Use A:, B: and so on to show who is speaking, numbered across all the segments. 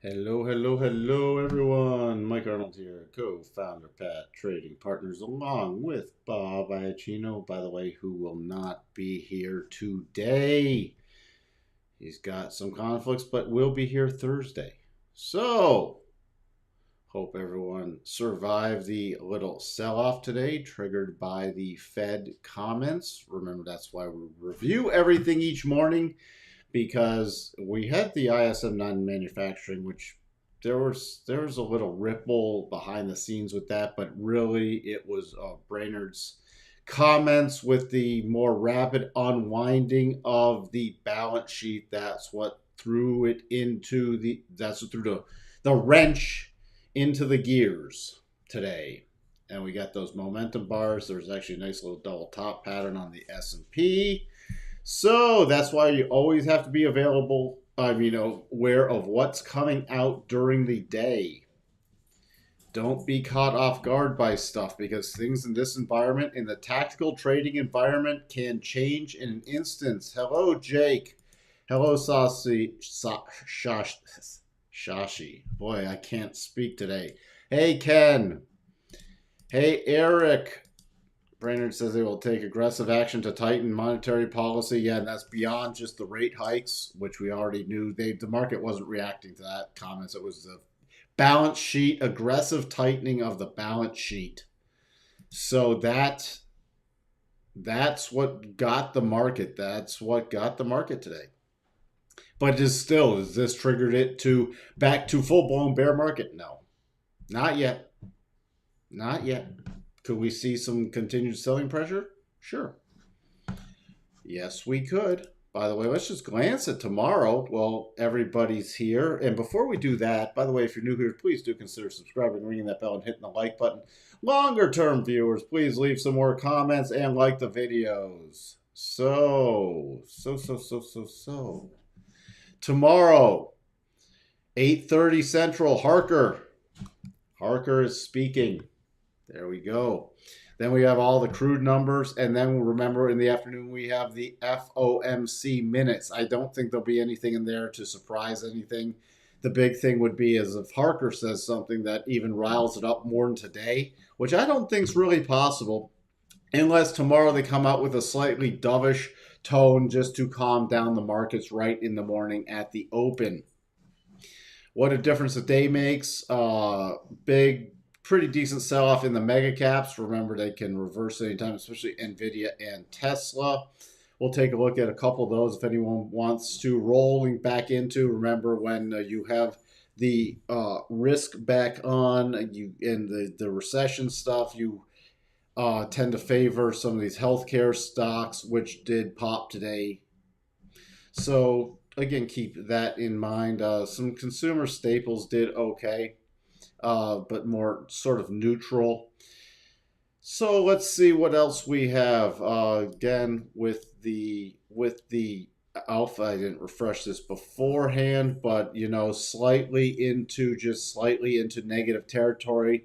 A: Hello, everyone. Mike Arnold here, co-founder, Pat Trading Partners, along with Bob Iacchino, by the way, who will not be here today. He's got some conflicts, but will be here Thursday. So, hope everyone survived the little sell-off today, triggered by the Fed comments. Remember, that's why we review everything each morning, because we had the ISM non-manufacturing, which there was a little ripple behind the scenes with that, but really it was Brainerd's comments with the more rapid unwinding of the balance sheet. That's what threw the wrench into the gears today. And we got those momentum bars. There's actually a nice little double top pattern on the S&P. So that's why you always have to be available, aware of what's coming out during the day. Don't be caught off guard by stuff, because things in this environment, in the tactical trading environment, can change in an instant. Hello, Jake. Hello, Shashi. Boy, I can't speak today. Hey, Ken. Hey, Eric. Brainerd says they will take aggressive action to tighten monetary policy. Yeah, and that's beyond just the rate hikes, which we already knew. The market wasn't reacting to that comments. It was the balance sheet, aggressive tightening of the balance sheet. So that's what got the market. That's what got the market today. But has this triggered it back to full-blown bear market? No, not yet. Not yet. Could we see some continued selling pressure? Sure. Yes, we could. By the way, let's just glance at tomorrow. Well, everybody's here. And before we do that, by the way, if you're new here, please do consider subscribing, ringing that bell, and hitting the like button. Longer term viewers, please leave some more comments and like the videos. So. Tomorrow, 8:30 Central, Harker. Harker is speaking. There we go. Then we have all the crude numbers, and then remember in the afternoon we have the FOMC minutes. I don't think there'll be anything in there to surprise anything. The big thing would be is if Harker says something that even riles it up more than today, which I don't think is really possible, unless tomorrow they come out with a slightly dovish tone just to calm down the markets right in the morning at the open. What a difference a day makes. Pretty decent sell-off in the mega caps. Remember, they can reverse anytime, especially Nvidia and Tesla. We'll take a look at a couple of those if anyone wants to. Rolling back into, remember, when you have the risk back on and the recession stuff, you tend to favor some of these healthcare stocks, which did pop today. So, again, keep that in mind. Some consumer staples did okay. But more sort of neutral. So let's see what else we have. Again, with the alpha, I didn't refresh this beforehand, but slightly into negative territory.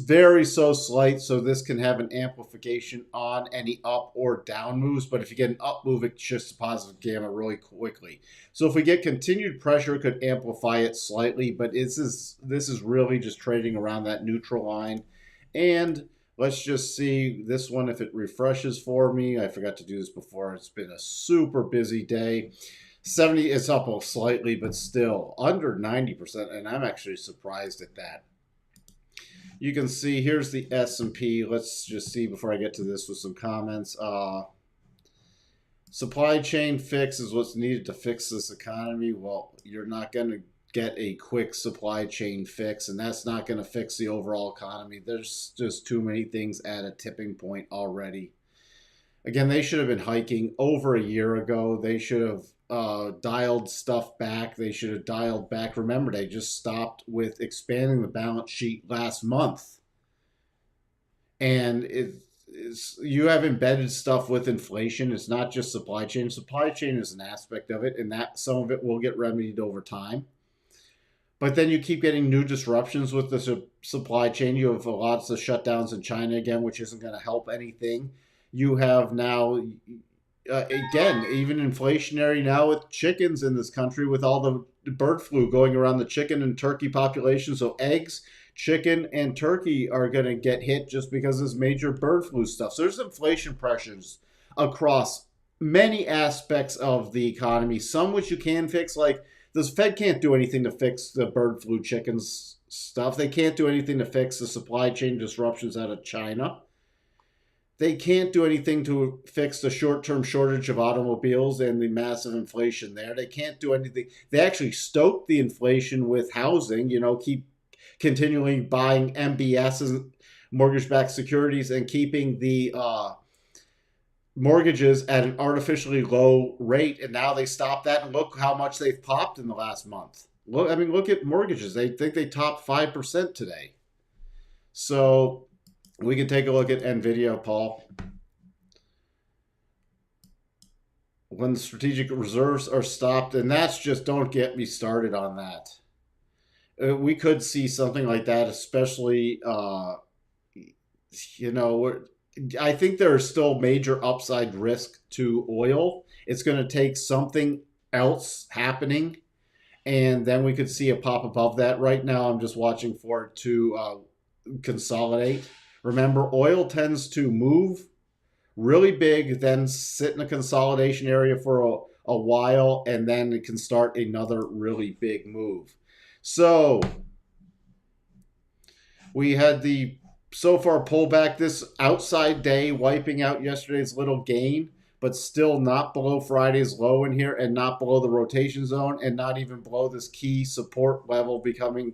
A: Very slight, so this can have an amplification on any up or down moves. But if you get an up move, it shifts to positive gamma really quickly. So if we get continued pressure, it could amplify it slightly. But this is really just trading around that neutral line. And let's just see this one if it refreshes for me. I forgot to do this before. It's been a super busy day. 70 is up slightly, but still under 90%, and I'm actually surprised at that. You can see here's the S&P. Let's just see before I get to this with some comments. Supply chain fix is what's needed to fix this economy. Well, you're not going to get a quick supply chain fix, and that's not going to fix the overall economy. There's just too many things at a tipping point already. Again, they should have been hiking over a year ago. They should have dialed stuff back. They should have dialed back. Remember, they just stopped with expanding the balance sheet last month. And you have embedded stuff with inflation. It's not just supply chain. Supply chain is an aspect of it, and that some of it will get remedied over time. But then you keep getting new disruptions with the supply chain. You have lots of shutdowns in China again, which isn't going to help anything. You have now again, even inflationary now with chickens in this country with all the bird flu going around the chicken and turkey population. So eggs, chicken, and turkey are going to get hit just because of this major bird flu stuff. So there's inflation pressures across many aspects of the economy, some which you can fix, like the Fed can't do anything to fix the bird flu chickens stuff. They can't do anything to fix the supply chain disruptions out of China. They can't do anything to fix the short-term shortage of automobiles and the massive inflation there. They can't do anything. They actually stoked the inflation with housing, keep continually buying MBSs, mortgage-backed securities, and keeping the mortgages at an artificially low rate. And now they stopped that, and look how much they've popped in the last month. Look at mortgages. They think they topped 5% today. So we can take a look at Nvidia, Paul. When the strategic reserves are stopped, and that's just, don't get me started on that. We could see something like that, especially, I think there's still major upside risk to oil. It's going to take something else happening, and then we could see a pop above that. Right now, I'm just watching for it to consolidate. Remember, oil tends to move really big, then sit in a consolidation area for a while, and then it can start another really big move. So we had the so far pullback this outside day, wiping out yesterday's little gain, but still not below Friday's low in here, and not below the rotation zone, and not even below this key support level becoming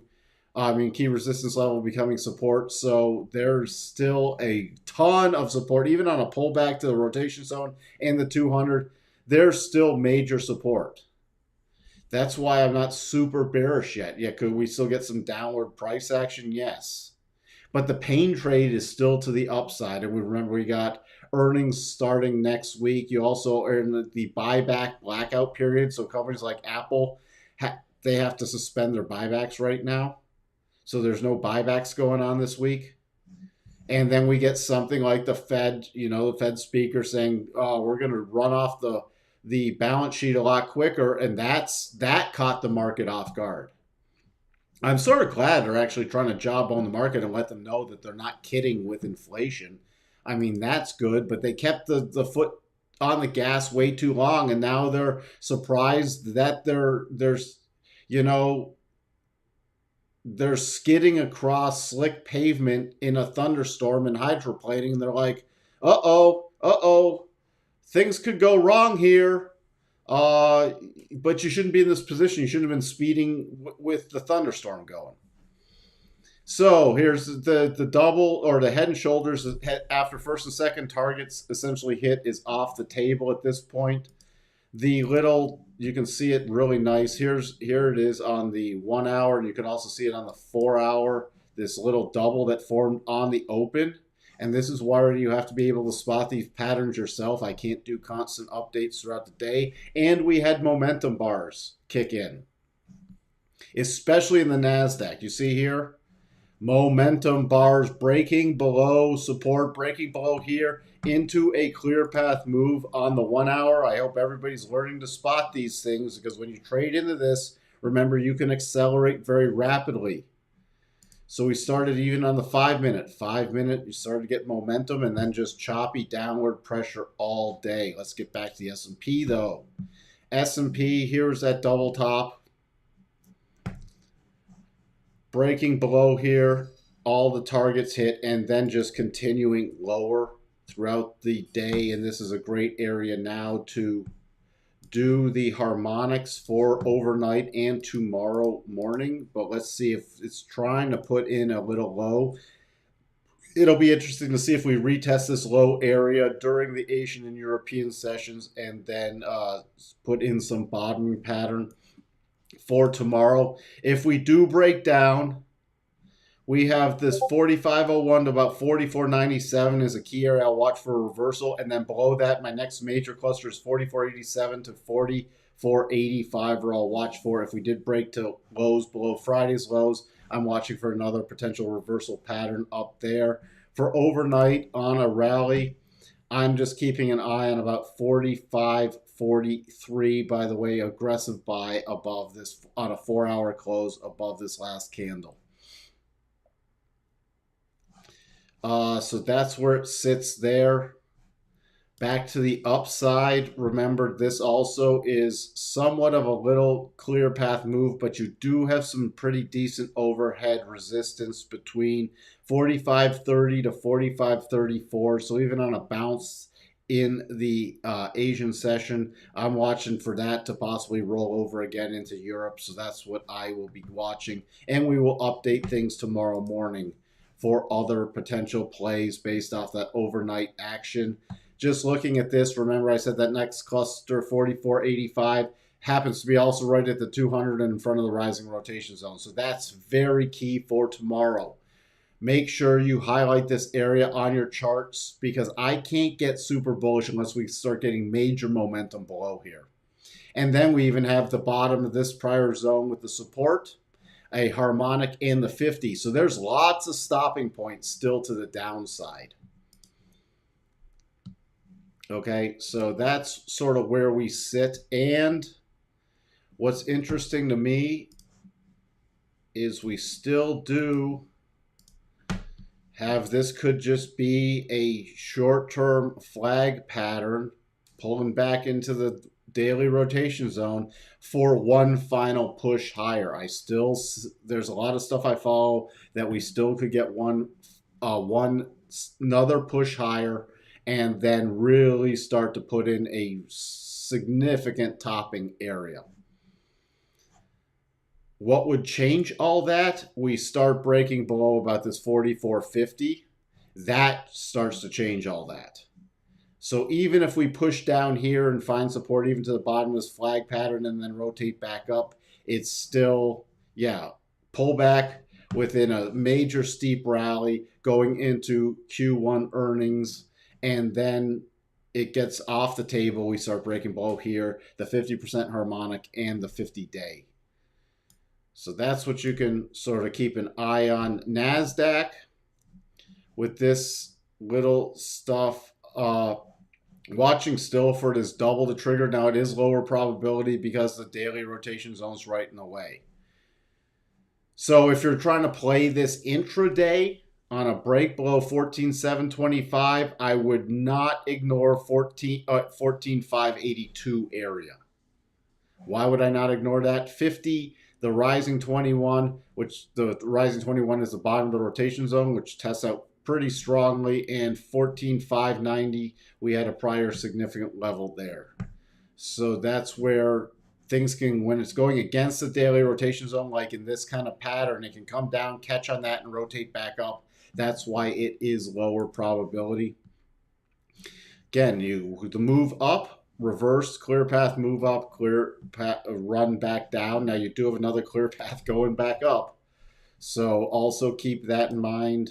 A: key resistance level becoming support. So there's still a ton of support, even on a pullback to the rotation zone and the 200. There's still major support. That's why I'm not super bearish yet. Yeah, could we still get some downward price action? Yes. But the pain trade is still to the upside. And we remember we got earnings starting next week. You also are in the buyback blackout period. So companies like Apple, they have to suspend their buybacks right now. So there's no buybacks going on this week. And then we get something like the Fed, the Fed speaker saying, we're going to run off the balance sheet a lot quicker. And that caught the market off guard. I'm sort of glad they're actually trying to jawbone the market and let them know that they're not kidding with inflation. I mean, that's good, but they kept the foot on the gas way too long. And now they're surprised that there's they're skidding across slick pavement in a thunderstorm and hydroplaning, and they're like, uh-oh, things could go wrong here. But you shouldn't be in this position. You shouldn't have been speeding with the thunderstorm going. So here's the double, or the head and shoulders after first and second targets essentially hit, is off the table at this point. The little, you can see it really nice. Here it is on the 1 hour, and you can also see it on the 4 hour. This little double that formed on the open. And this is why you have to be able to spot these patterns yourself. I can't do constant updates throughout the day. And we had momentum bars kick in, especially in the Nasdaq. You see here, momentum bars breaking below support, breaking below here, into a clear path move on the 1 hour. I hope everybody's learning to spot these things, because when you trade into this, remember, you can accelerate very rapidly. So we started even on the 5 minute. 5 minute, you started to get momentum, and then just choppy downward pressure all day. Let's get back to the S&P though. S&P, here's that double top. Breaking below here, all the targets hit, and then just continuing lower throughout the day. And this is a great area now to do the harmonics for overnight and tomorrow morning. But let's see if it's trying to put in a little low. It'll be interesting to see if we retest this low area during the Asian and European sessions, and then put in some bottoming pattern for tomorrow. If we do break down, we have this 45.01 to about 44.97 is a key area I'll watch for a reversal. And then below that, my next major cluster is 44.87 to 44.85, where I'll watch for. If we did break to lows below Friday's lows, I'm watching for another potential reversal pattern up there. For overnight on a rally, I'm just keeping an eye on about 45.43, by the way, aggressive buy above this on a 4-hour close above this last candle. So that's where it sits there. Back to the upside. Remember, this also is somewhat of a little clear path move, but you do have some pretty decent overhead resistance between 45.30 to 45.34. So even on a bounce in the Asian session, I'm watching for that to possibly roll over again into Europe. So that's what I will be watching. And we will update things tomorrow morning for other potential plays based off that overnight action. Just looking at this, remember I said that next cluster, 44.85, happens to be also right at the 200 and in front of the rising rotation zone. So that's very key for tomorrow. Make sure you highlight this area on your charts because I can't get super bullish unless we start getting major momentum below here. And then we even have the bottom of this prior zone with the support, a harmonic, and the 50. So there's lots of stopping points still to the downside. Okay, so that's sort of where we sit. And what's interesting to me is we still do have this could just be a short-term flag pattern pulling back into the daily rotation zone for one final push higher. There's a lot of stuff I follow that we still could get another push higher and then really start to put in a significant topping area. What would change all that? We start breaking below about this 44.50. That starts to change all that. So even if we push down here and find support even to the bottom of this flag pattern and then rotate back up, it's still, pull back within a major steep rally going into Q1 earnings. And then it gets off the table. We start breaking below here, the 50% harmonic and the 50-day. So that's what you can sort of keep an eye on. Nasdaq, with this little stuff, watching still for it is double the trigger. Now it is lower probability because the daily rotation zone's right in the way. So if you're trying to play this intraday, on a break below 14,725, I would not ignore 14,582 area. Why would I not ignore that? 50, the rising 21, which the rising 21 is the bottom of the rotation zone, which tests out pretty strongly, and 14,590, we had a prior significant level there. So that's where things can, when it's going against the daily rotation zone, like in this kind of pattern, it can come down, catch on that, and rotate back up. That's why it is lower probability. Again, the move up, reverse, clear path, move up, clear path, run back down. Now you do have another clear path going back up. So also keep that in mind.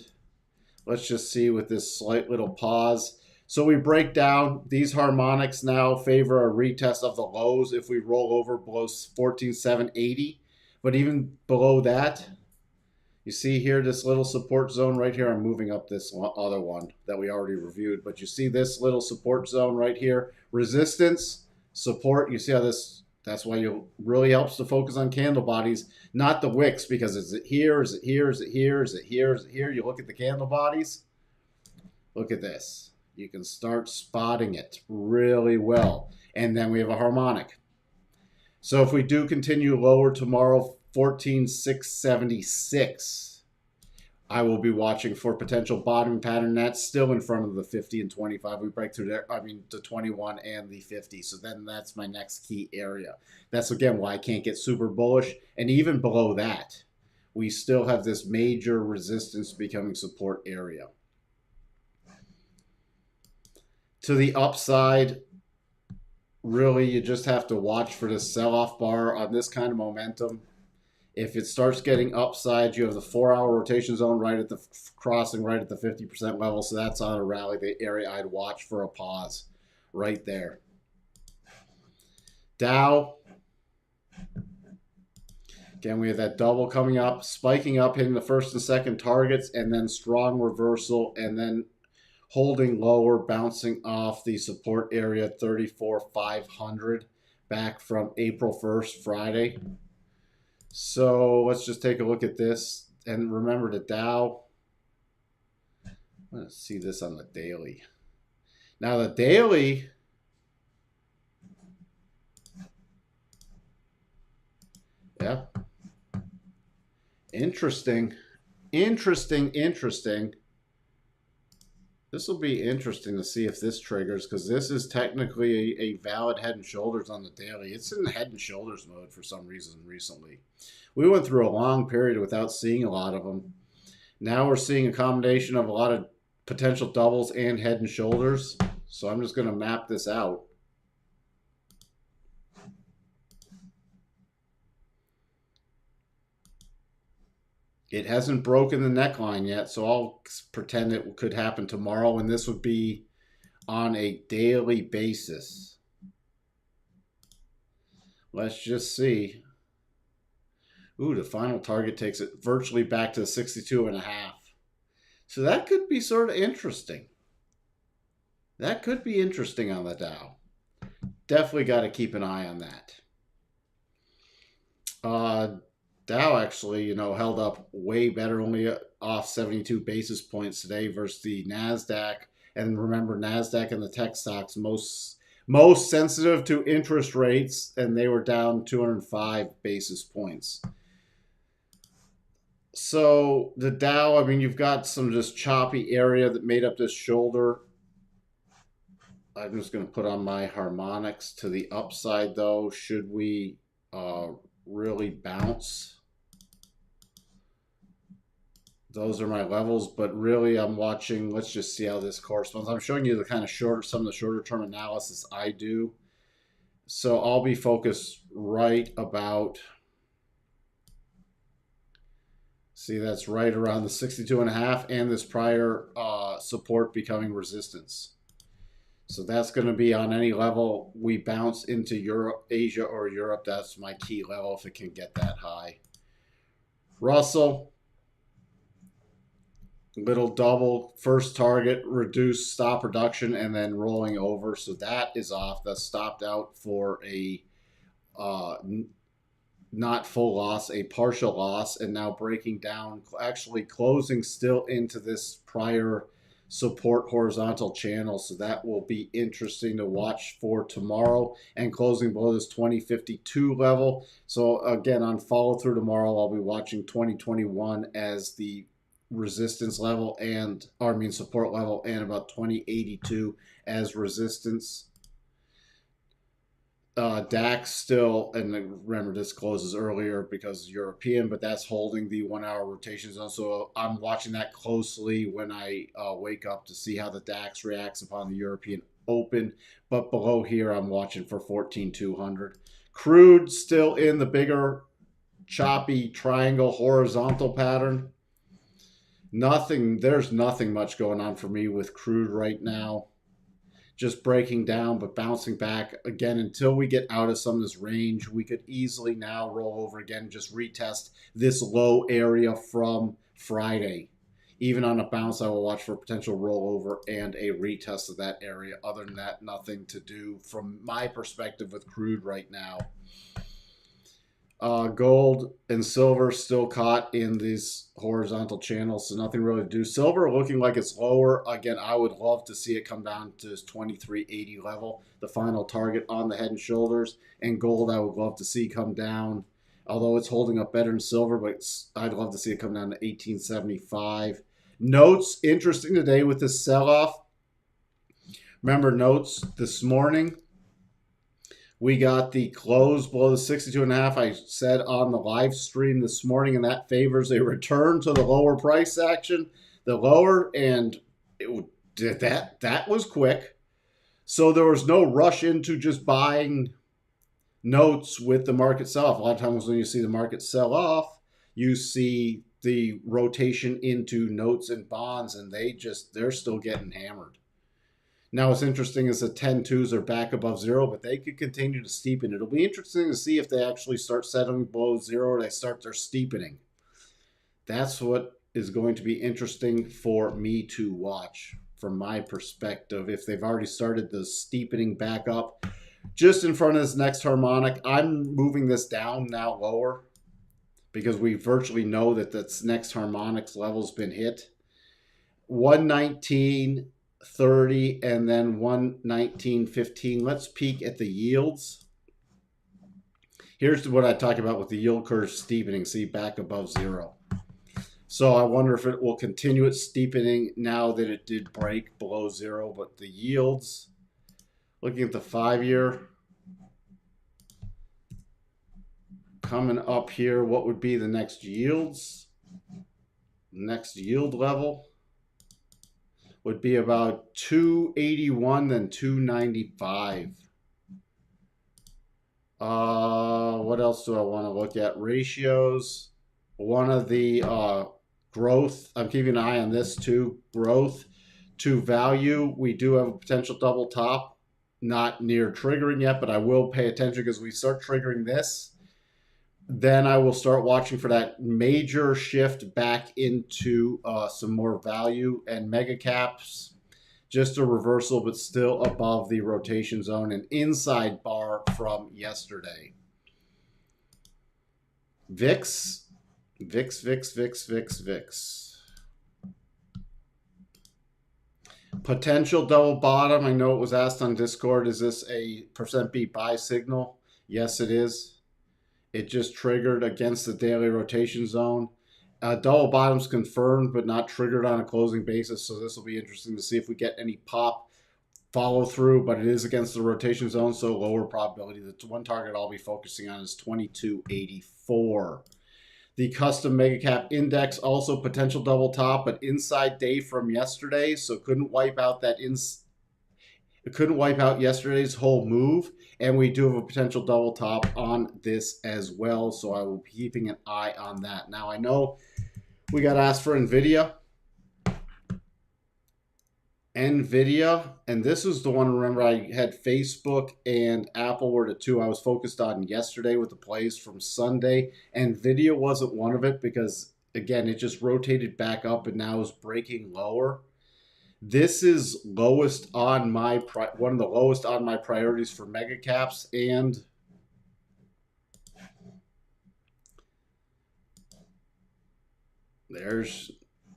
A: Let's just see with this slight little pause. So we break down. These harmonics now favor a retest of the lows if we roll over below 14,780. But even below that, you see here this little support zone right here. I'm moving up this other one that we already reviewed. But you see this little support zone right here. Resistance, support. You see how this, that's why it really helps to focus on candle bodies, not the wicks, because is it here? Is it here? Is it here? Is it here? Is it here? You look at the candle bodies. Look at this. You can start spotting it really well. And then we have a harmonic. So if we do continue lower tomorrow, 14,676, I will be watching for potential bottom pattern. That's still in front of the 50 and 25. We break through there, the 21 and the 50. So then that's my next key area. That's, again, why I can't get super bullish. And even below that, we still have this major resistance becoming support area. To the upside, really, you just have to watch for this sell-off bar on this kind of momentum. If it starts getting upside, you have the 4-hour rotation zone right at the crossing, right at the 50% level. So that's on a rally, the area I'd watch for a pause right there. Dow. Again, we have that double coming up, spiking up, hitting the first and second targets, and then strong reversal, and then holding lower, bouncing off the support area 34,500 back from April 1st, Friday. So let's just take a look at this. And remember the Dow. Let's see this on the daily. Now the daily, yeah, interesting. This will be interesting to see if this triggers, because this is technically a valid head and shoulders on the daily. It's in head and shoulders mode for some reason recently. We went through a long period without seeing a lot of them. Now we're seeing a combination of a lot of potential doubles and head and shoulders. So I'm just going to map this out. It hasn't broken the neckline yet, so I'll pretend it could happen tomorrow, and this would be on a daily basis. Let's just see. Ooh, the final target takes it virtually back to the 62.5. So that could be sort of interesting. That could be interesting on the Dow. Definitely got to keep an eye on that. Dow actually, held up way better, only off 72 basis points today versus the Nasdaq. And remember, Nasdaq and the tech stocks most sensitive to interest rates, and they were down 205 basis points. So the Dow, I mean, you've got some just choppy area that made up this shoulder. I'm just going to put on my harmonics to the upside, though. Should we really bounce? Those are my levels, but really I'm watching. Let's just see how this corresponds. I'm showing you the kind of some of the shorter term analysis I do. So I'll be focused right about, see, that's right around the 62.5 and this prior support becoming resistance. So that's going to be on any level we bounce into Europe, Asia, or Europe. That's my key level if it can get that high. Russell. Little double, first target, reduce, stop reduction, and then rolling over. So that is off. That's stopped out for a not full loss, a partial loss, and now breaking down, actually closing still into this prior support horizontal channel. So that will be interesting to watch for tomorrow, and closing below this 2052 level. So again, on follow through tomorrow, I'll be watching 2021 as the resistance level and support level, and about 2082 as resistance. DAX still, and remember this closes earlier because European, but that's holding the 1 hour rotation zone. So I'm watching that closely when I wake up to see how the DAX reacts upon the European open. But below here, I'm watching for 14,200. Crude still in the bigger choppy triangle horizontal pattern. There's nothing much going on for me with crude right now. Just breaking down, but bouncing back again until we get out of some of this range. We could easily now roll over again, just retest this low area from Friday. Even on a bounce, I will watch for potential rollover and a retest of that area. Other than that, nothing to do from my perspective with crude right now. Gold and silver still caught in these horizontal channels, so nothing really to do. Silver looking like it's lower. Again, I would love to see it come down to this 2380 level, the final target on the head and shoulders. And gold, I would love to see come down, although it's holding up better than silver, but I'd love to see it come down to 1875. Notes, interesting today with this sell-off. Remember notes this morning, we got the close below the 62.5. I said on the live stream this morning, and that favors a return to the lower price action. The lower, and that was quick. So there was no rush into just buying notes with the market sell off. A lot of times when you see the market sell off, you see the rotation into notes and bonds, and they're still getting hammered. Now, what's interesting is the 10-2s are back above zero, but they could continue to steepen. It'll be interesting to see if they actually start settling below zero or they start their steepening. That's what is going to be interesting for me to watch from my perspective. If they've already started the steepening back up just in front of this next harmonic, I'm moving this down now lower because we virtually know that this next harmonics level's been hit. 119.30 and then 119.15. Let's peek at the yields. Here's what I talk about with the yield curve steepening. See, back above zero. So I wonder if it will continue its steepening now that it did break below zero. But the yields, looking at the 5-year, coming up here, what would be the next yields? Next yield level would be about 281, then 295. What else do I want to look at? Ratios. One of the growth, I'm keeping an eye on this too. Growth to value. We do have a potential double top. Not near triggering yet, but I will pay attention because we start triggering this. Then I will start watching for that major shift back into some more value and mega caps. Just a reversal, but still above the rotation zone and inside bar from yesterday. VIX. Potential double bottom. I know it was asked on Discord, is this a %B buy signal? Yes, it is. It just triggered against the daily rotation zone. Double bottom's confirmed, but not triggered on a closing basis. So this will be interesting to see if we get any pop follow through, but it is against the rotation zone, so lower probability. The one target I'll be focusing on is 2284. The custom mega cap index, also potential double top, but inside day from yesterday, so couldn't wipe out that it couldn't wipe out yesterday's whole move, and we do have a potential double top on this as well, so I will be keeping an eye on that. Now, I know we got asked for Nvidia. And this is the one, remember, I had Facebook and Apple were the two I was focused on yesterday with the plays from Sunday. Nvidia wasn't one of it because, again, it just rotated back up and now is breaking lower. This is lowest on my one of the lowest on my priorities for mega caps, and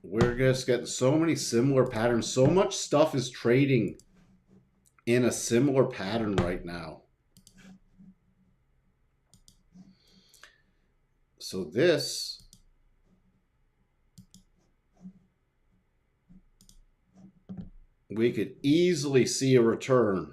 A: we're just getting so many similar patterns. So much stuff is trading in a similar pattern right now. So this, we could easily see a return.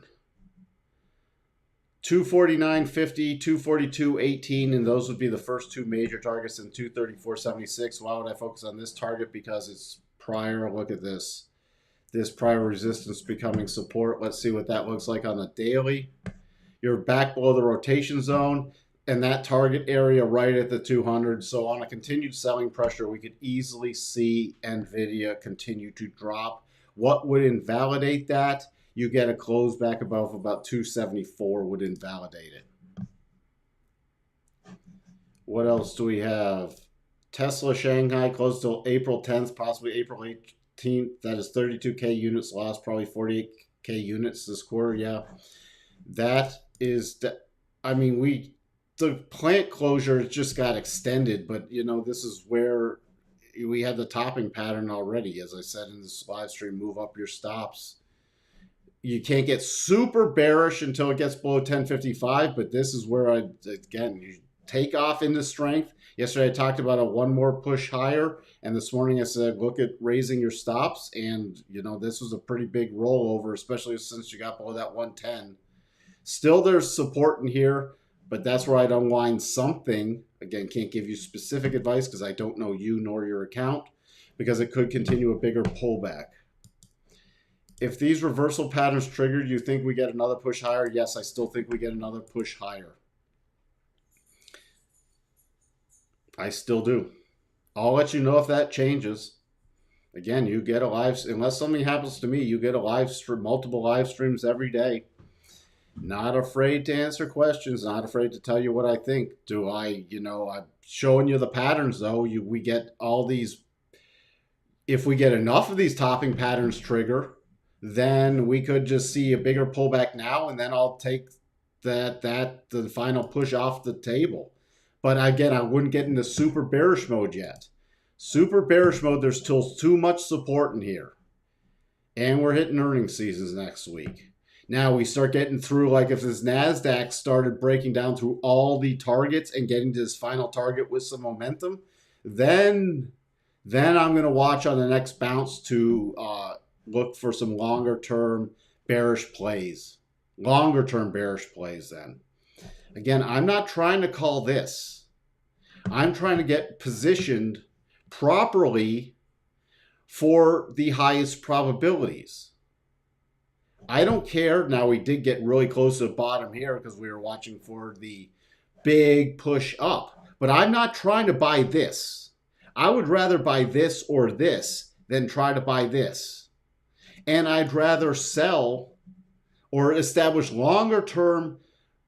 A: 249.50, 242.18, and those would be the first two major targets, and 234.76. Why would I focus on this target? Because it's prior. Look at this. This prior resistance becoming support. Let's see what that looks like on the daily. You're back below the rotation zone, and that target area right at the 200. So on a continued selling pressure, we could easily see Nvidia continue to drop. What would invalidate that? You get a close back above about 274 would invalidate it. What else do we have? Tesla Shanghai closed till April 10th, possibly April 18th. That is 32K units lost, probably 48K units this quarter. Yeah, that is, I mean, the plant closure just got extended, but you know, this is where we had the topping pattern already. As I said in this live stream, move up your stops. You can't get super bearish until it gets below 1055, but this is where again, you take off into strength. Yesterday I talked about a one more push higher, and this morning I said look at raising your stops, and you know, this was a pretty big rollover, especially since you got below that 110. Still there's support in here, but that's where I'd unwind something. Again, can't give you specific advice because I don't know you nor your account, because it could continue a bigger pullback. If these reversal patterns triggered, you think we get another push higher? Yes, I still think we get another push higher. I still do. I'll let you know if that changes. Again, you get a live, unless something happens to me, you get a live stream, multiple live streams every day. Not afraid to answer questions, not afraid to tell you what I think. I'm showing you the patterns though. We get all these, if we get enough of these topping patterns trigger, then we could just see a bigger pullback now, and then I'll take the final push off the table. But again, I wouldn't get into super bearish mode yet. Super bearish mode, there's still too much support in here. And we're hitting earnings seasons next week. Now we start getting through, like if this Nasdaq started breaking down through all the targets and getting to this final target with some momentum, then I'm going to watch on the next bounce to look for some longer term bearish plays. Longer term bearish plays then. Again, I'm not trying to call this. I'm trying to get positioned properly for the highest probabilities. I don't care. Now, we did get really close to the bottom here because we were watching for the big push up. But I'm not trying to buy this. I would rather buy this or this than try to buy this. And I'd rather sell or establish longer term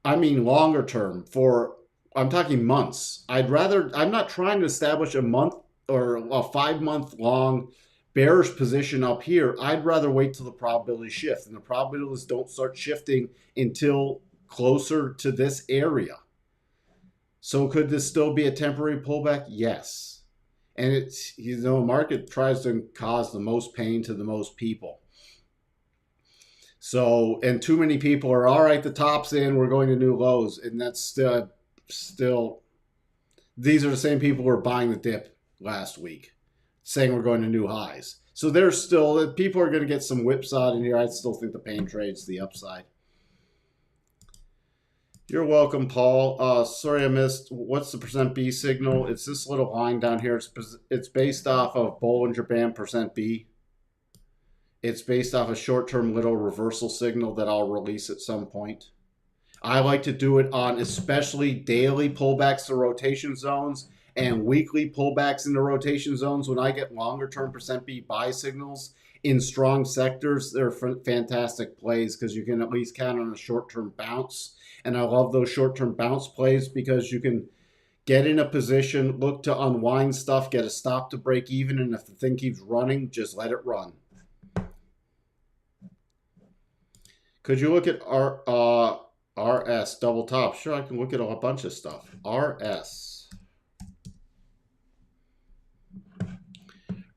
A: for, I'm talking months. I'm not trying to establish a month or a 5 month long bearish position up here. I'd rather wait till the probabilities shift, and the probabilities don't start shifting until closer to this area. So could this still be a temporary pullback? Yes. And it's, market tries to cause the most pain to the most people. So, and too many people are, all right, the top's in, we're going to new lows. And that's still, these are the same people who were buying the dip last week, saying we're going to new highs. So there's still, people are going to get some whipsawed in here. I still think the pain trade's the upside. You're welcome, Paul. Sorry I missed. What's the percent B signal? It's this little line down here. It's based off of Bollinger Band percent B. It's based off a short-term little reversal signal that I'll release at some point. I like to do it on especially daily pullbacks to rotation zones and weekly pullbacks into rotation zones. When I get longer-term percent B buy signals in strong sectors, they're fantastic plays because you can at least count on a short-term bounce. And I love those short-term bounce plays because you can get in a position, look to unwind stuff, get a stop to break even, and if the thing keeps running, just let it run. Could you look at RS double top? Sure, I can look at a bunch of stuff. RS.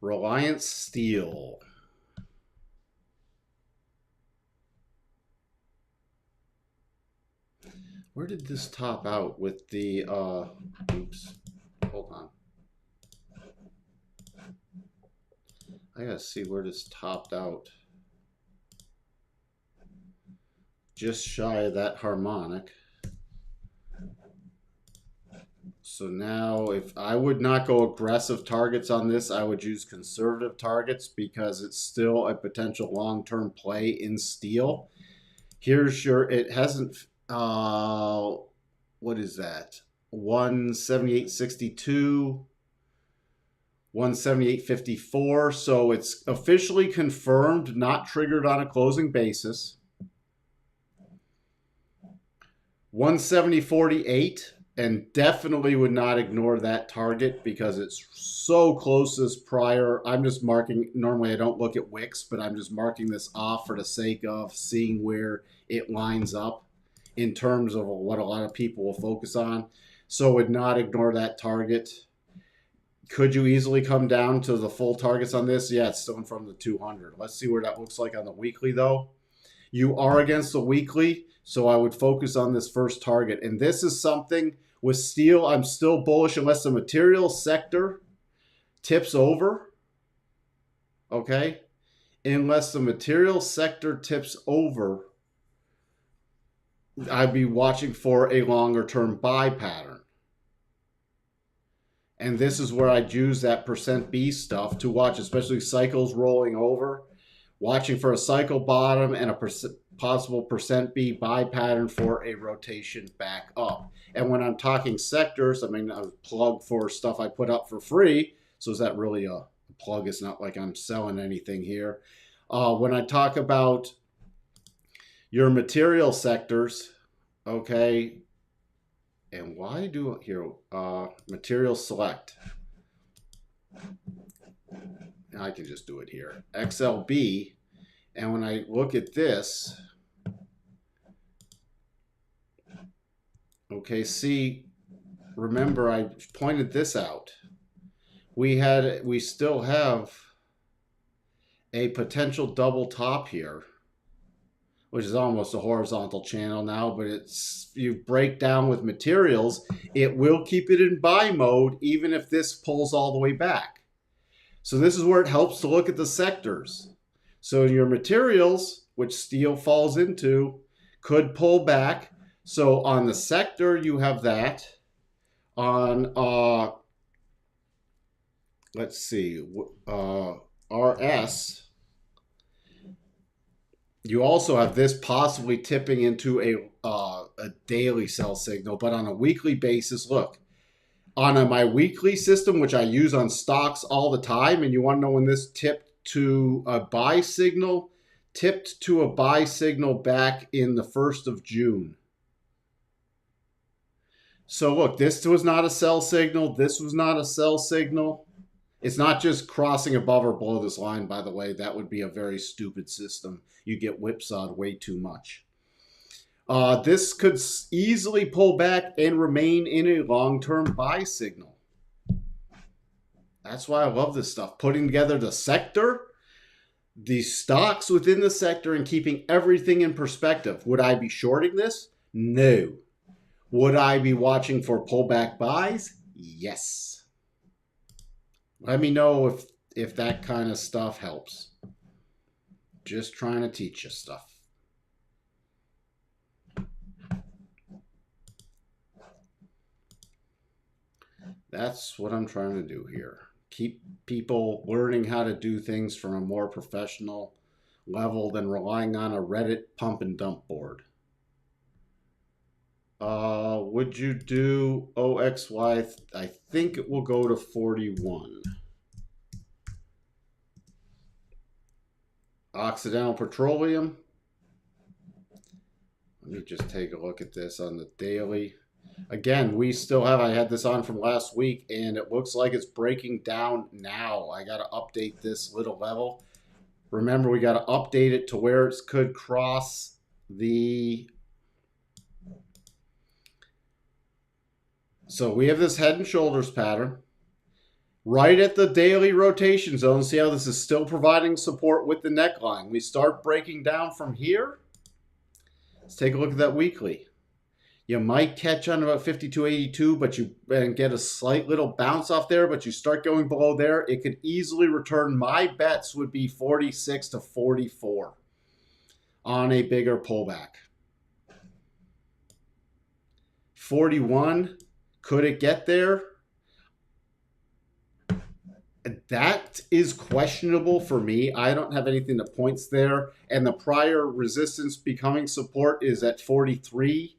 A: Reliance Steel. Where did this top out with the, oops, hold on. I gotta see where this topped out. Just shy of that harmonic. So now if I would not go aggressive targets on this, I would use conservative targets because it's still a potential long-term play in steel. Here's your, it hasn't, what is that? 178.62, 178.54. So it's officially confirmed, not triggered on a closing basis. 170.48, and definitely would not ignore that target because it's so close as prior. I'm just marking, normally I don't look at wicks, but I'm just marking this off for the sake of seeing where it lines up in terms of what a lot of people will focus on. So would not ignore that target. Could you easily come down to the full targets on this? Yeah, it's still in front of the 200. Let's see where that looks like on the weekly though. You are against the weekly, so I would focus on this first target. And this is something with steel, I'm still bullish unless the material sector tips over. Okay? Unless the material sector tips over, I'd be watching for a longer term buy pattern. And this is where I'd use that percent B stuff to watch, especially cycles rolling over. Watching for a cycle bottom and a possible percent B buy pattern for a rotation back up. And when I'm talking sectors, I mean, a plug for stuff I put up for free. So is that really a plug? It's not like I'm selling anything here. When I talk about your material sectors, okay, and why do here, material select. I can just do it here. XLB, And when I look at this, okay, see, remember I pointed this out. We still have a potential double top here, which is almost a horizontal channel now, but it's, you break down with materials, it will keep it in buy mode even if this pulls all the way back. So this is where it helps to look at the sectors. So your materials, which steel falls into, could pull back. So on the sector, you have that. On, let's see, RS, you also have this possibly tipping into a daily sell signal, but on a weekly basis, look, on my weekly system, which I use on stocks all the time, and you want to know when this tipped to a buy signal, tipped to a buy signal back in the 1st of June. So look, this was not a sell signal. This was not a sell signal. It's not just crossing above or below this line, by the way. That would be a very stupid system. You get whipsawed way too much. This could easily pull back and remain in a long-term buy signal. That's why I love this stuff. Putting together the sector, the stocks within the sector, and keeping everything in perspective. Would I be shorting this? No. Would I be watching for pullback buys? Yes. Let me know if that kind of stuff helps. Just trying to teach you stuff. That's what I'm trying to do here. Keep people learning how to do things from a more professional level than relying on a Reddit pump and dump board. Would you do OXY? I think it will go to 41. Occidental Petroleum. Let me just take a look at this on the daily. Again, we still have, I had this on from last week, and it looks like it's breaking down now. I got to update this little level. Remember, we got to update it to where it could cross the... So we have this head and shoulders pattern. Right at the daily rotation zone, see how this is still providing support with the neckline. We start breaking down from here. Let's take a look at that weekly. You might catch on about 52.82, but you get a slight little bounce off there, but you start going below there. It could easily return. My bets would be 46 to 44 on a bigger pullback. 41, could it get there? That is questionable for me. I don't have anything that points there. And the prior resistance becoming support is at 43.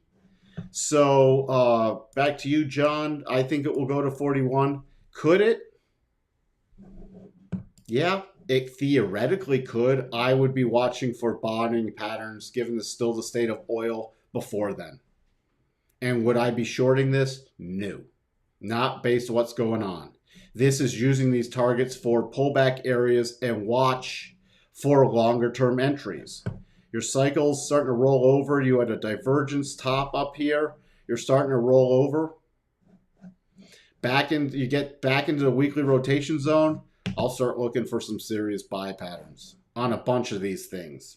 A: So back to you, John. I think it will go to 41. Could it? Yeah, it theoretically could. I would be watching for bottoming patterns given still the state of oil before then. And would I be shorting this? No. Not based on what's going on. This is using these targets for pullback areas and watch for longer term entries. Your cycle's starting to roll over. You had a divergence top up here. You're starting to roll over. You get back into the weekly rotation zone. I'll start looking for some serious buy patterns on a bunch of these things.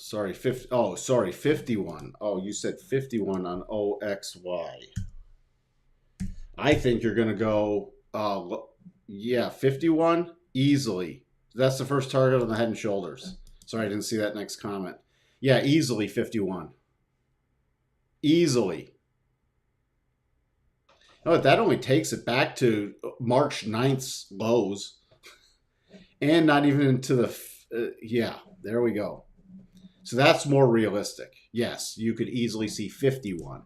A: Sorry, 51. Oh, you said 51 on OXY. I think you're going to go, yeah, 51 easily. That's the first target on the head and shoulders. Sorry, I didn't see that next comment. Yeah, easily 51. Easily. No, that only takes it back to March 9th's lows. And not even into the, yeah, there we go. So that's more realistic. Yes, you could easily see 51.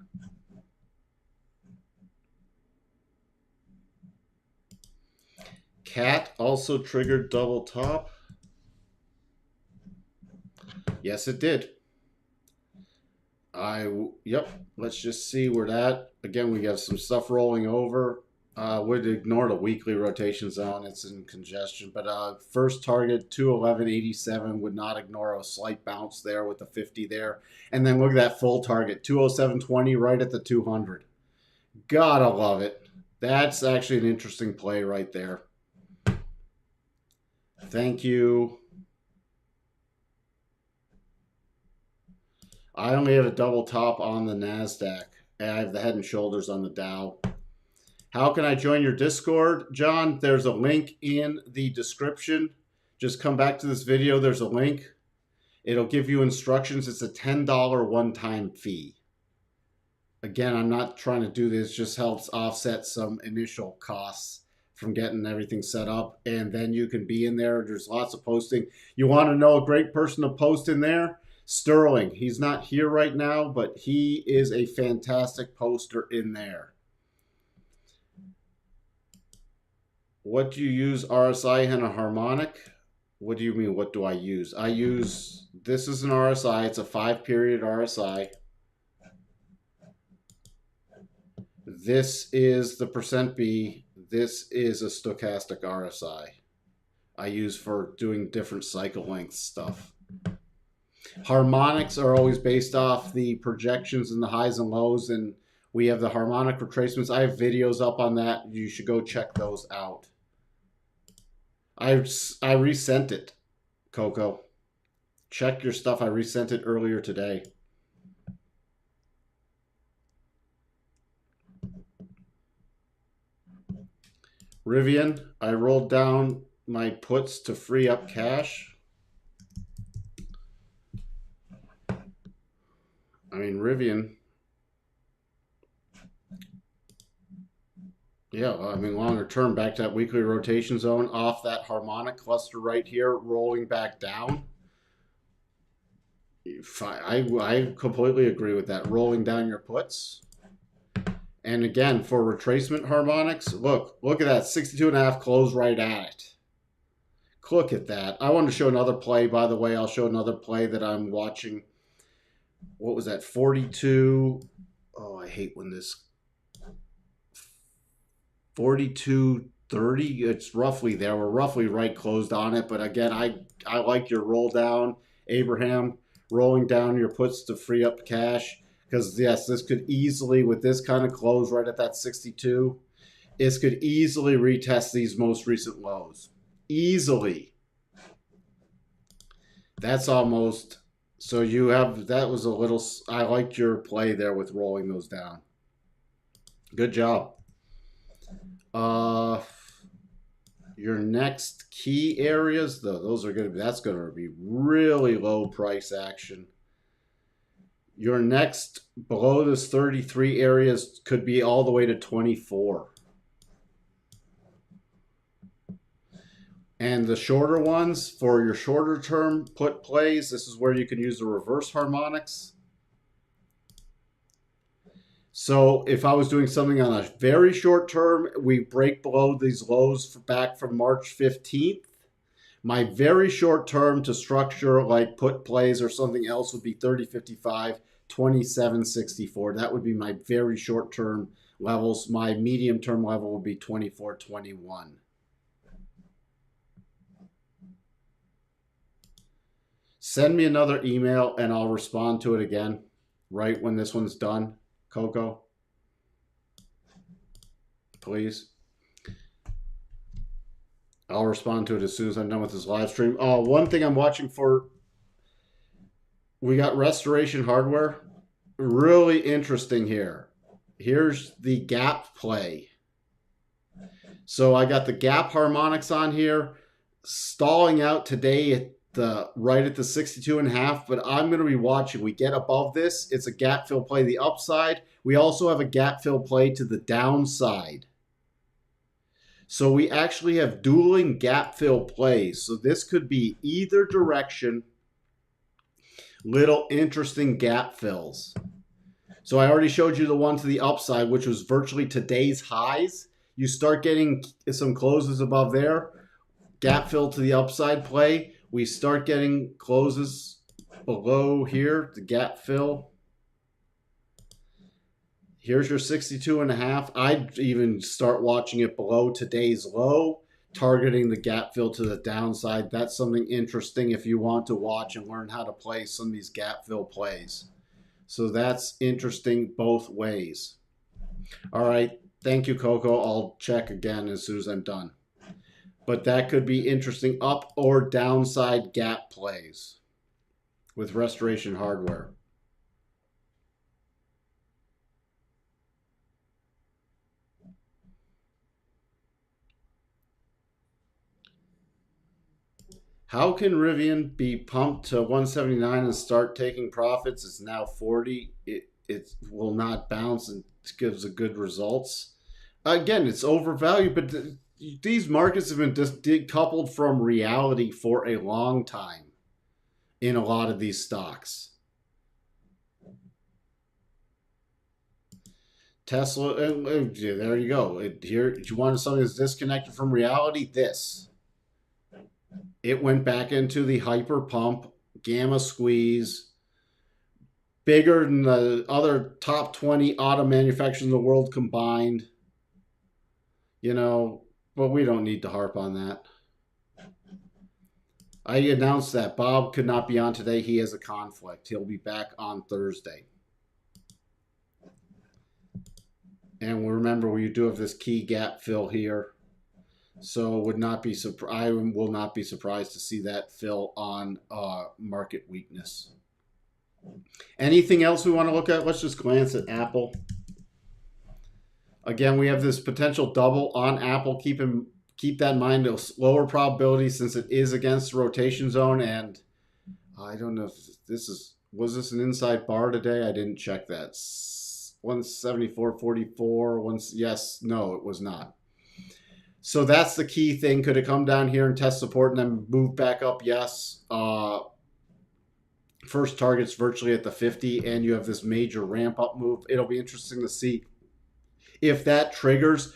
A: Cat also triggered double top. Yes, it did. Yep. Let's just see where that. Again, we have some stuff rolling over. Would ignore the weekly rotation zone. It's in congestion. But first target 211.87 would not ignore a slight bounce there with the 50 there. And then look at that full target 207.20 right at the 200. Gotta love it. That's actually an interesting play right there. Thank you. I only have a double top on the Nasdaq. I have the head and shoulders on the Dow. How can I join your Discord, John? There's a link in the description. Just come back to this video. There's a link. It'll give you instructions. It's a $10 one-time fee. Again, I'm not trying to do this. Just helps offset some initial costs from getting everything set up. And then you can be in there. There's lots of posting. You want to know a great person to post in there? Sterling. He's not here right now, but he is a fantastic poster in there. What do you use, RSI and a harmonic? What do you mean, what do I use? I use, this is an RSI. It's a 5-period RSI. This is the %B. This is a stochastic RSI. I use for doing different cycle length stuff. Harmonics are always based off the projections and the highs and lows, and we have the harmonic retracements. I have videos up on that. You should go check those out. I resent it, Coco. Check your stuff. I resent it earlier today. Rivian, I rolled down my puts to free up cash. I mean, Rivian. Yeah, I mean, longer term, back to that weekly rotation zone, off that harmonic cluster right here, rolling back down. I completely agree with that. Rolling down your puts. And again, for retracement harmonics, look at that 62.5 close right at it. Look at that. I want to show another play, by the way. I'll show another play that I'm watching. What was that? 42. Oh, I hate when this 42.30. It's roughly there. We're roughly right closed on it. But again, I like your roll down, Abraham, rolling down your puts to free up cash. Because, yes, this could easily, with this kind of close right at that 62, this could easily retest these most recent lows. Easily. That's almost, so you have, that was a little, I liked your play there with rolling those down. Good job. Your next key areas, though, those are going to be, that's going to be really low price action. Your next below this 33 areas could be all the way to 24. And the shorter ones, for your shorter term put plays, this is where you can use the reverse harmonics. So if I was doing something on a very short term, we break below these lows back from March 15th. My very short term to structure like put plays or something else would be 30.55, 27.64. That would be my very short term levels. My medium term level would be 24.21. Send me another email and I'll respond to it again right when this one's done, Coco. Please. I'll respond to it as soon as I'm done with this live stream. One thing I'm watching for, we got Restoration Hardware. Really interesting here. Here's the gap play. So I got the gap harmonics on here, stalling out today at the right at the 62.5, but I'm going to be watching. We get above this, it's a gap fill play the upside. We also have a gap fill play to the downside. So we actually have dueling gap fill plays. So this could be either direction, little interesting gap fills. So I already showed you the one to the upside, which was virtually today's highs. You start getting some closes above there, gap fill to the upside play. We start getting closes below here, the gap fill. Here's your 62.5. I'd even start watching it below today's low, targeting the gap fill to the downside. That's something interesting if you want to watch and learn how to play some of these gap fill plays. So that's interesting both ways. All right. Thank you, Coco. I'll check again as soon as I'm done. But that could be interesting up or downside gap plays with Restoration Hardware. How can Rivian be pumped to 179 and start taking profits? It's now 40. It will not bounce and gives a good results. Again, it's overvalued, but these markets have been just decoupled from reality for a long time in a lot of these stocks. Tesla, there you go. Here, you wanted something that's disconnected from reality? This. It went back into the hyper pump, gamma squeeze, bigger than the other top 20 auto manufacturers in the world combined. But we don't need to harp on that. I announced that Bob could not be on today. He has a conflict. He'll be back on Thursday. And remember, we do have this key gap fill here. So I will not be surprised to see that fill on market weakness. Anything else we want to look at? Let's just glance at Apple. Again, we have this potential double on Apple. Keep that in mind. A lower probability since it is against the rotation zone. And I don't know if was this an inside bar today? I didn't check that. 174.44. Yes, no, it was not. So that's the key thing. Could it come down here and test support and then move back up? Yes. First target's virtually at the 50, and you have this major ramp up move. It'll be interesting to see if that triggers.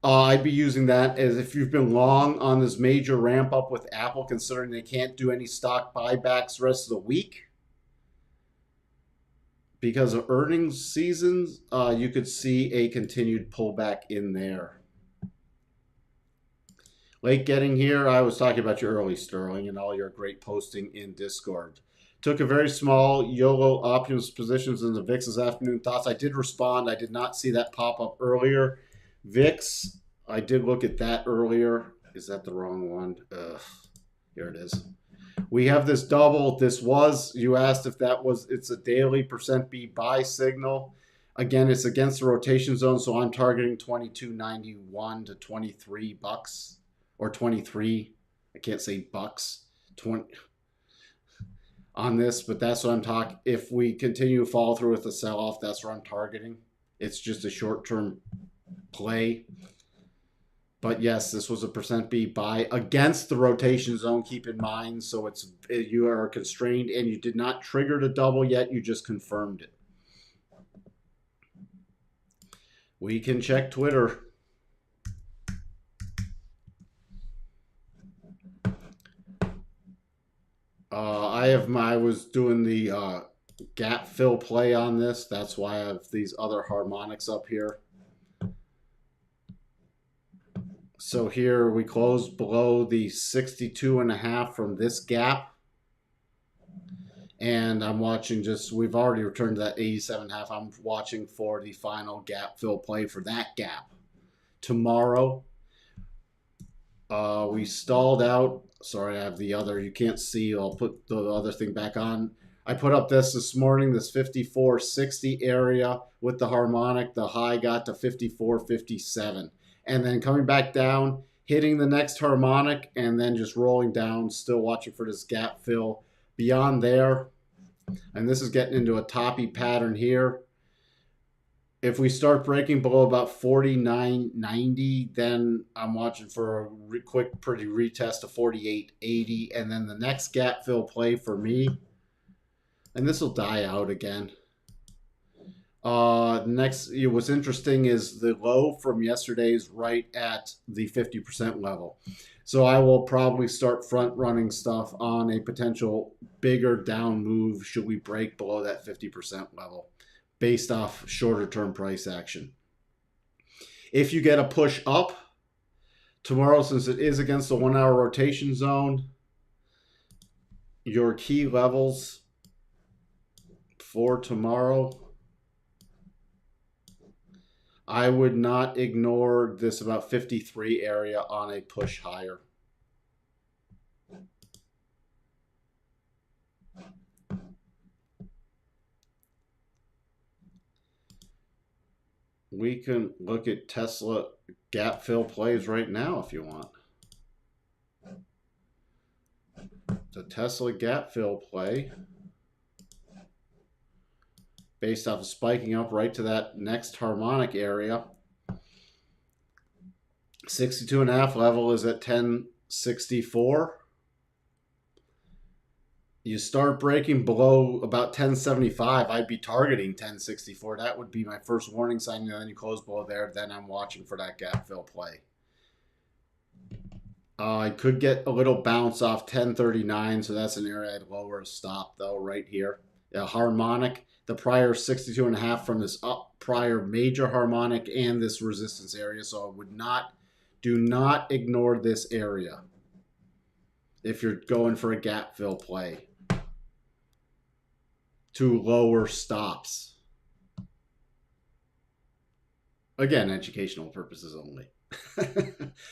A: I'd be using that as if you've been long on this major ramp up with Apple, considering they can't do any stock buybacks the rest of the week because of earnings seasons. You could see a continued pullback in there. Late getting here, I was talking about you early, Sterling, and all your great posting in Discord. Took a very small YOLO options positions in the VIX this afternoon. Thoughts? I did respond. I did not see that pop up earlier. VIX, I did look at that earlier. Is that the wrong one? Here it is. We have this double. You asked if it's a daily %B buy signal. Again, it's against the rotation zone, so I'm targeting 22.91 to 23 bucks. Or 23, I can't say bucks, 20 on this, but that's what I'm talking. If we continue to follow through with the sell-off, that's where I'm targeting. It's just a short-term play. But yes, this was a %B buy against the rotation zone, keep in mind. So you are constrained and you did not trigger the double yet, you just confirmed it. We can check Twitter. I was doing the gap fill play on this. That's why I have these other harmonics up here. So here we closed below the 62.5 from this gap. And I'm watching we've already returned to that 87.5. I'm watching for the final gap fill play for that gap. Tomorrow, we stalled out. Sorry, I have the other. You can't see. I'll put the other thing back on. I put up this morning, this 54.60 area with the harmonic. The high got to 54.57. And then coming back down, hitting the next harmonic, and then just rolling down, still watching for this gap fill. Beyond there, and this is getting into a toppy pattern here. If we start breaking below about 49.90, then I'm watching for a quick, pretty retest of 48.80. And then the next gap fill play for me, and this will die out again. Next, what's interesting is the low from yesterday's right at the 50% level. So I will probably start front running stuff on a potential bigger down move should we break below that 50% level based off shorter term price action. If you get a push up tomorrow, since it is against the 1 hour rotation zone, your key levels for tomorrow, I would not ignore this about 53 area on a push higher. We can look at Tesla gap fill plays right now if you want. The Tesla gap fill play, based off of spiking up right to that next harmonic area. 62.5 level is at 1064. You start breaking below about 1075, I'd be targeting 1064. That would be my first warning sign. And then you close below there, then I'm watching for that gap fill play. I could get a little bounce off 1039, so that's an area I'd lower a stop though right here. A harmonic, the prior 62.5 from this up prior major harmonic and this resistance area. So I would not, do not ignore this area if you're going for a gap fill play to lower stops. Again, educational purposes only.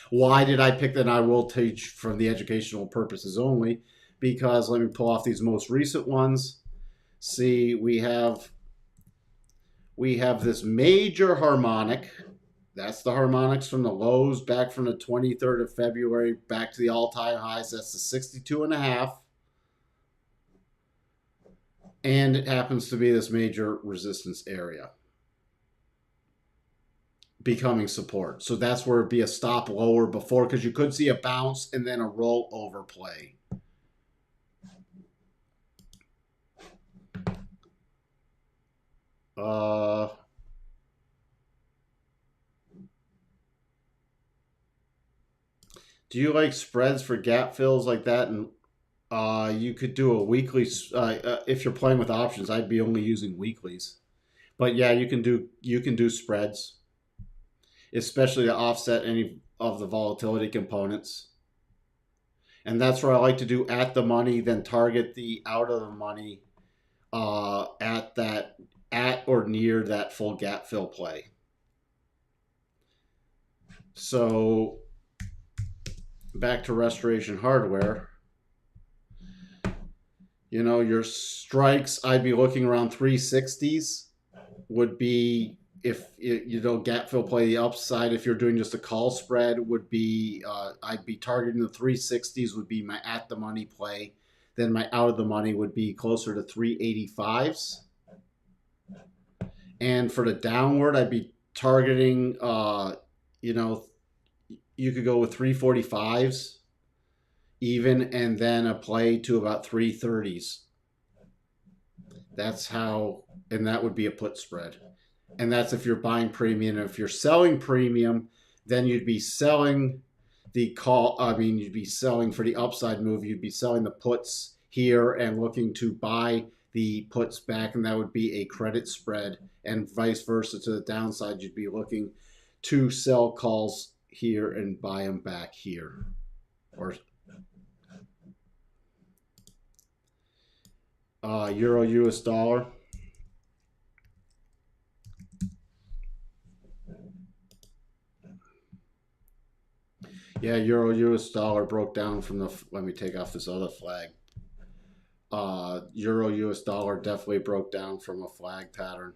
A: Why did I pick that? I will teach from the educational purposes only, because let me pull off these most recent ones. See, we have this major harmonic. That's the harmonics from the lows back from the 23rd of February back to the all-time highs. That's the 62.5. And it happens to be this major resistance area becoming support. So that's where it'd be a stop lower before, because you could see a bounce and then a rollover play. Do you like spreads for gap fills like that? And you could do a weekly. If you're playing with options, I'd be only using weeklies. But yeah, you can do spreads, especially to offset any of the volatility components. And that's where I like to do at the money, then target the out of the money at or near that full gap fill play. So back to Restoration Hardware. You know, your strikes, I'd be looking around 360s would be, if you don't gap fill play the upside, if you're doing just a call spread, would be, I'd be targeting the 360s would be my at the money play. Then my out of the money would be closer to 385s. And for the downward, I'd be targeting, you know, you could go with 345s even, and then a play to about 330s. That's how, and that would be a put spread. And that's if you're buying premium. And if you're selling premium, then you'd be selling the call. I mean, you'd be selling for the upside move. You'd be selling the puts here and looking to buy the puts back, and that would be a credit spread. And vice versa to the downside, you'd be looking to sell calls here and buy them back here. Or Euro US dollar. Yeah, Euro US dollar broke down from the, let me take off this other flag. Euro US dollar definitely broke down from a flag pattern.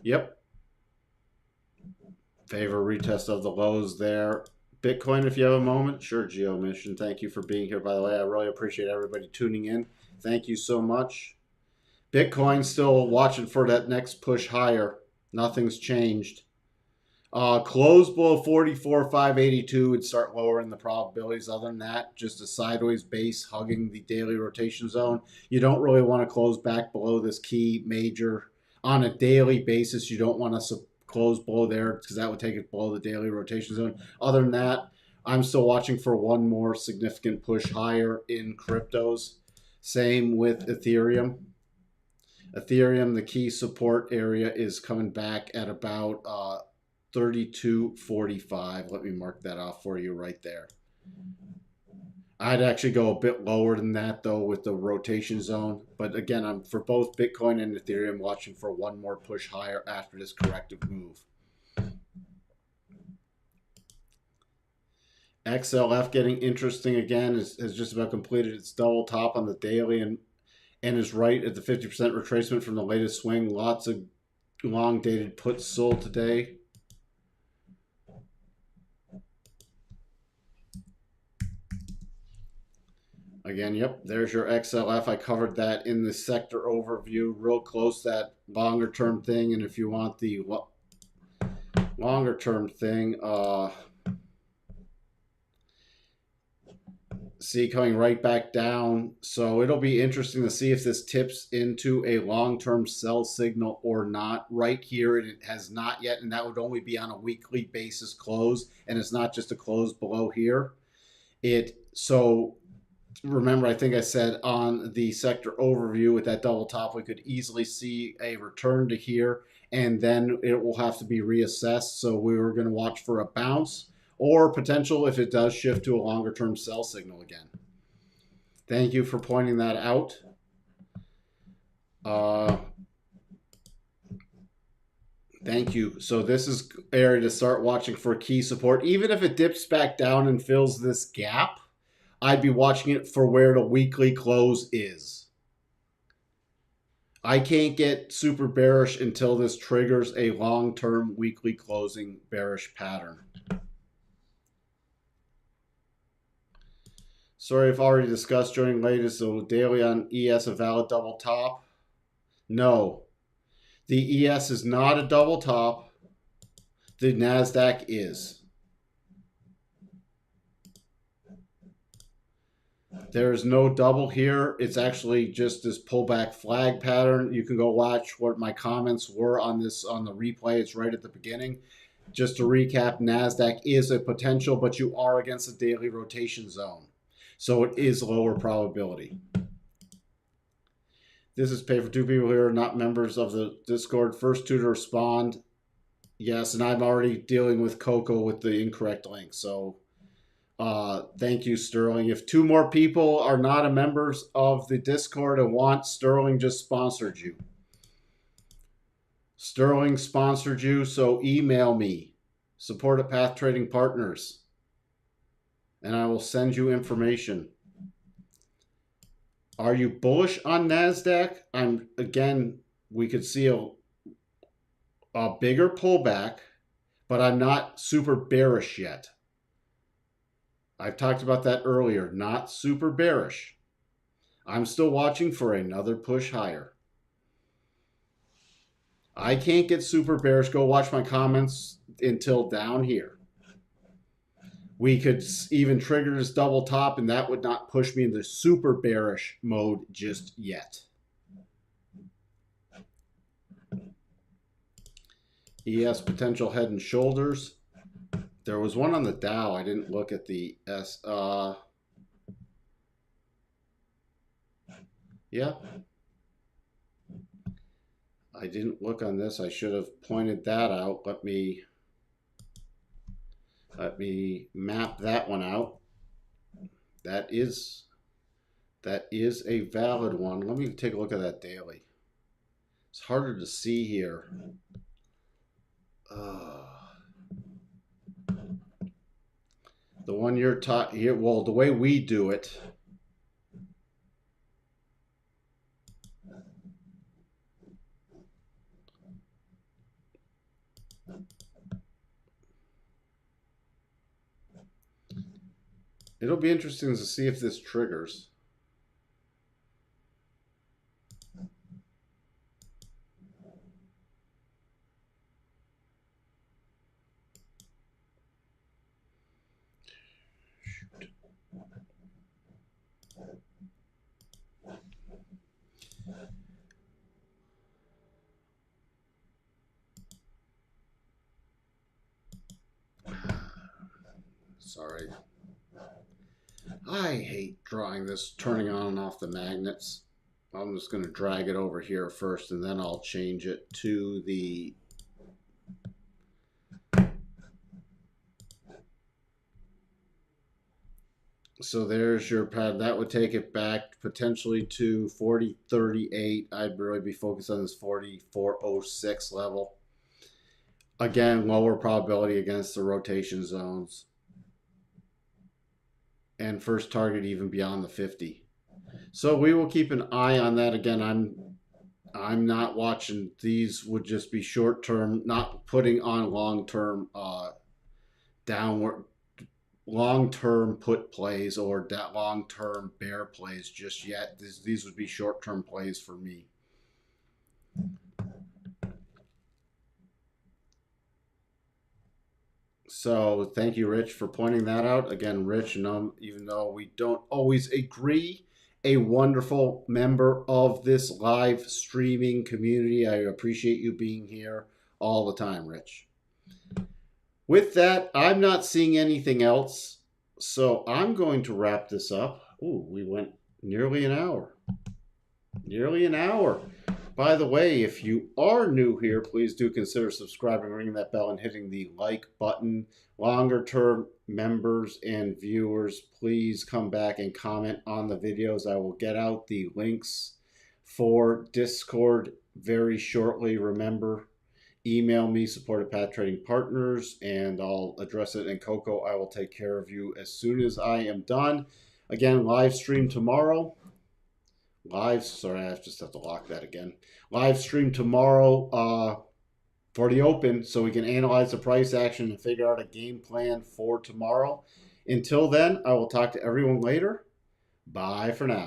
A: Yep. Favor retest of the lows there. Bitcoin, if you have a moment. Sure, Geo Mission. Thank you for being here, by the way. I really appreciate everybody tuning in. Thank you so much. Bitcoin still watching for that next push higher. Nothing's changed. Close below 44,582 would start lowering the probabilities. Other than that, just a sideways base hugging the daily rotation zone. You don't really want to close back below this key major on a daily basis. You don't want to close below there because that would take it below the daily rotation zone. Other than that, I'm still watching for one more significant push higher in cryptos. Same with Ethereum. Ethereum, the key support area is coming back at about 32.45. Let me mark that off for you right there. I'd actually go a bit lower than that though with the rotation zone. But again, I'm for both Bitcoin and Ethereum watching for one more push higher after this corrective move. XLF getting interesting again, has just about completed its double top on the daily and is right at the 50% retracement from the latest swing. Lots of long dated puts sold today. Again, yep, there's your XLF. I covered that in the sector overview, real close, that longer term thing. And if you want the longer term thing, see coming right back down. So it'll be interesting to see if this tips into a long-term sell signal or not. Right here, it has not yet, and that would only be on a weekly basis close, and it's not just a close below here. So remember, I think I said on the sector overview with that double top, we could easily see a return to here, and then it will have to be reassessed. So we were going to watch for a bounce or potential if it does shift to a longer term sell signal again. Thank you for pointing that out. Thank you. So this is area to start watching for key support. Even if it dips back down and fills this gap, I'd be watching it for where the weekly close is. I can't get super bearish until this triggers a long-term weekly closing bearish pattern. Sorry, I've already discussed joining latest. So daily on ES, a valid double top? No. The ES is not a double top. The Nasdaq is. There is no double here. It's actually just this pullback flag pattern. You can go watch what my comments were on this on the replay. It's right at the beginning. Just to recap, Nasdaq is a potential, but you are against the daily rotation zone. So it is lower probability. This is paid for two people here, not members of the Discord. First two to respond. Yes, and I'm already dealing with Coco with the incorrect link. So thank you, Sterling. If two more people are not members of the Discord and want, Sterling just sponsored you. Sterling sponsored you, so email me, support at Path Trading Partners, and I will send you information. Are you bullish on Nasdaq? Again, we could see a bigger pullback, but I'm not super bearish yet. I've talked about that earlier, not super bearish. I'm still watching for another push higher. I can't get super bearish. Go watch my comments until down here. We could even trigger this double top, and that would not push me into super bearish mode just yet. ES potential head and shoulders. There was one on the Dow. I didn't look at the S. Yeah. I didn't look on this. I should have pointed that out. Let me map that one out. That is a valid one. Let me take a look at that daily. It's harder to see here. The one you're talking here, well, the way we do it. It'll be interesting to see if this triggers. Sorry. I hate drawing this, turning on and off the magnets. I'm just going to drag it over here first, and then I'll change it to the so there's your pad. That would take it back potentially to 40.38. I'd really be focused on this 44.06 level. Again, lower probability against the rotation zones. And first target even beyond the 50. So we will keep an eye on that. Again, I'm not watching. These would just be short term, not putting on long term downward, long term put plays or long term bear plays just yet. These would be short term plays for me. So thank you, Rich, for pointing that out. Again, Rich, even though we don't always agree, a wonderful member of this live streaming community. I appreciate you being here all the time, Rich. With that, I'm not seeing anything else, so I'm going to wrap this up. Ooh, we went nearly an hour. Nearly an hour. By the way, if you are new here, please do consider subscribing, ringing that bell, and hitting the like button. Longer term members and viewers, please come back and comment on the videos. I will get out the links for Discord very shortly. Remember, email me, support@PathTradingPartners, and I'll address it in Coco. I will take care of you as soon as I am done. Again, live stream tomorrow. Sorry, I just have to lock that again. Live stream tomorrow for the open, so we can analyze the price action and figure out a game plan for tomorrow. Until then, I will talk to everyone later. Bye for now.